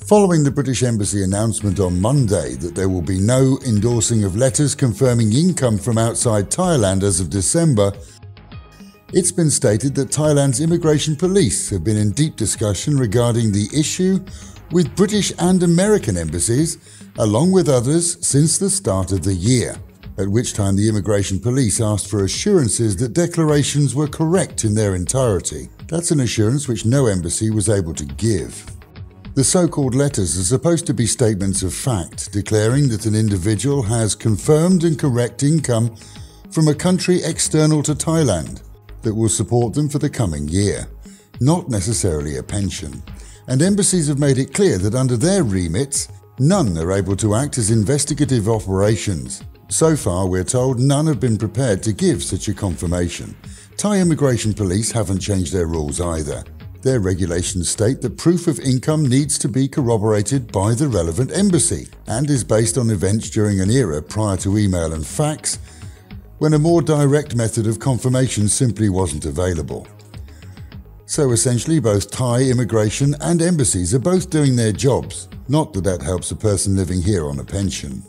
Following the British Embassy announcement on Monday that there will be no endorsing of letters confirming income from outside Thailand as of December, it's been stated that Thailand's immigration police have been in deep discussion regarding the issue with British and American embassies, along with others, since the start of the year, at which time the immigration police asked for assurances that declarations were correct in their entirety. That's an assurance which no embassy was able to give. The so-called letters are supposed to be statements of fact, declaring that an individual has confirmed and correct income from a country external to Thailand that will support them for the coming year, not necessarily a pension. And embassies have made it clear that under their remits, none are able to act as investigative operations. So far, we're told none have been prepared to give such a confirmation. Thai immigration police haven't changed their rules either. Their regulations state that proof of income needs to be corroborated by the relevant embassy and is based on events during an era prior to email and fax, when a more direct method of confirmation simply wasn't available. So essentially, both Thai immigration and embassies are both doing their jobs, not that that helps a person living here on a pension.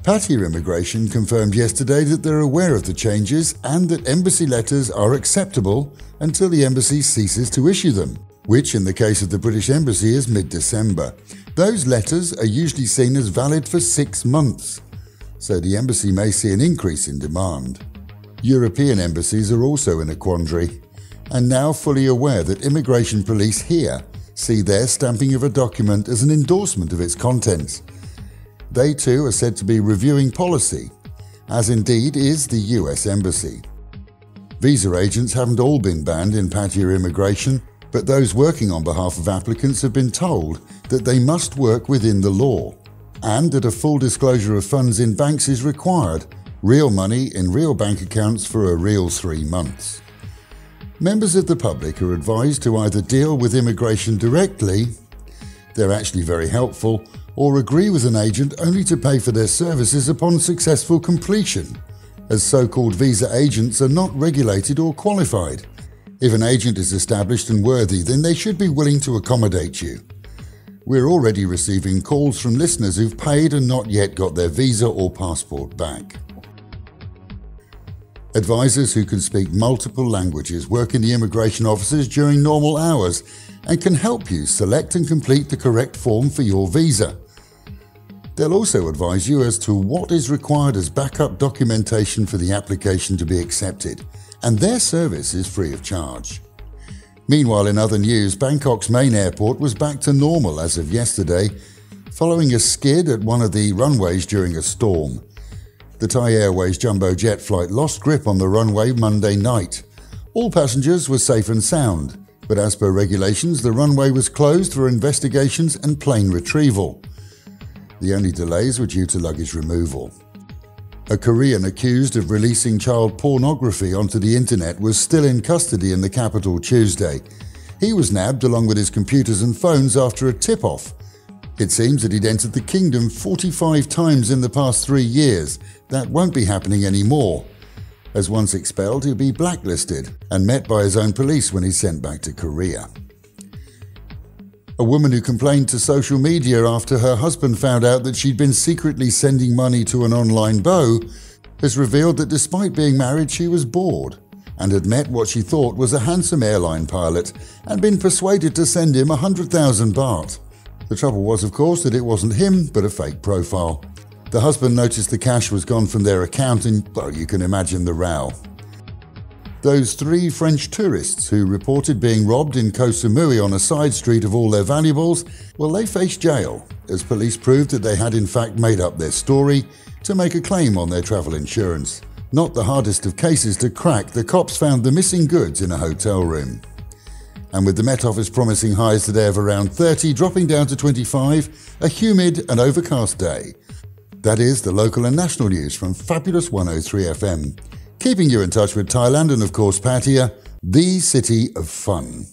Pattaya Immigration confirmed yesterday that they're aware of the changes and that embassy letters are acceptable until the embassy ceases to issue them, which in the case of the British Embassy is mid-December. Those letters are usually seen as valid for 6 months, so the embassy may see an increase in demand. European embassies are also in a quandary, and now fully aware that immigration police here see their stamping of a document as an endorsement of its contents. They too are said to be reviewing policy, as indeed is the US Embassy. Visa agents haven't all been banned in Pattaya immigration, but those working on behalf of applicants have been told that they must work within the law, and that a full disclosure of funds in banks is required, real money in real bank accounts for a real 3 months. Members of the public are advised to either deal with immigration directly, they're actually very helpful, or agree with an agent only to pay for their services upon successful completion, as so-called visa agents are not regulated or qualified. If an agent is established and worthy, then they should be willing to accommodate you. We're already receiving calls from listeners who've paid and not yet got their visa or passport back. Advisors who can speak multiple languages work in the immigration offices during normal hours and can help you select and complete the correct form for your visa. They'll also advise you as to what is required as backup documentation for the application to be accepted, and their service is free of charge. Meanwhile, in other news, Bangkok's main airport was back to normal as of yesterday, following a skid at one of the runways during a storm. The Thai Airways jumbo jet flight lost grip on the runway Monday night. All passengers were safe and sound, but as per regulations, the runway was closed for investigations and plane retrieval. The only delays were due to luggage removal. A Korean accused of releasing child pornography onto the internet was still in custody in the capital Tuesday. He was nabbed along with his computers and phones after a tip-off. It seems that he'd entered the kingdom 45 times in the past 3 years. That won't be happening anymore. As once expelled, he'll be blacklisted and met by his own police when he's sent back to Korea. A woman who complained to social media after her husband found out that she'd been secretly sending money to an online beau has revealed that despite being married, she was bored and had met what she thought was a handsome airline pilot and been persuaded to send him 100,000 baht. The trouble was, of course, that it wasn't him, but a fake profile. The husband noticed the cash was gone from their account and, well, you can imagine the row. Those 3 French tourists who reported being robbed in Koh Samui on a side street of all their valuables, well, they faced jail, as police proved that they had in fact made up their story to make a claim on their travel insurance. Not the hardest of cases to crack, the cops found the missing goods in a hotel room. And with the Met Office promising highs today of around 30, dropping down to 25, a humid and overcast day. That is the local and national news from Fabulous 103 FM. Keeping you in touch with Thailand and of course Pattaya, the city of fun.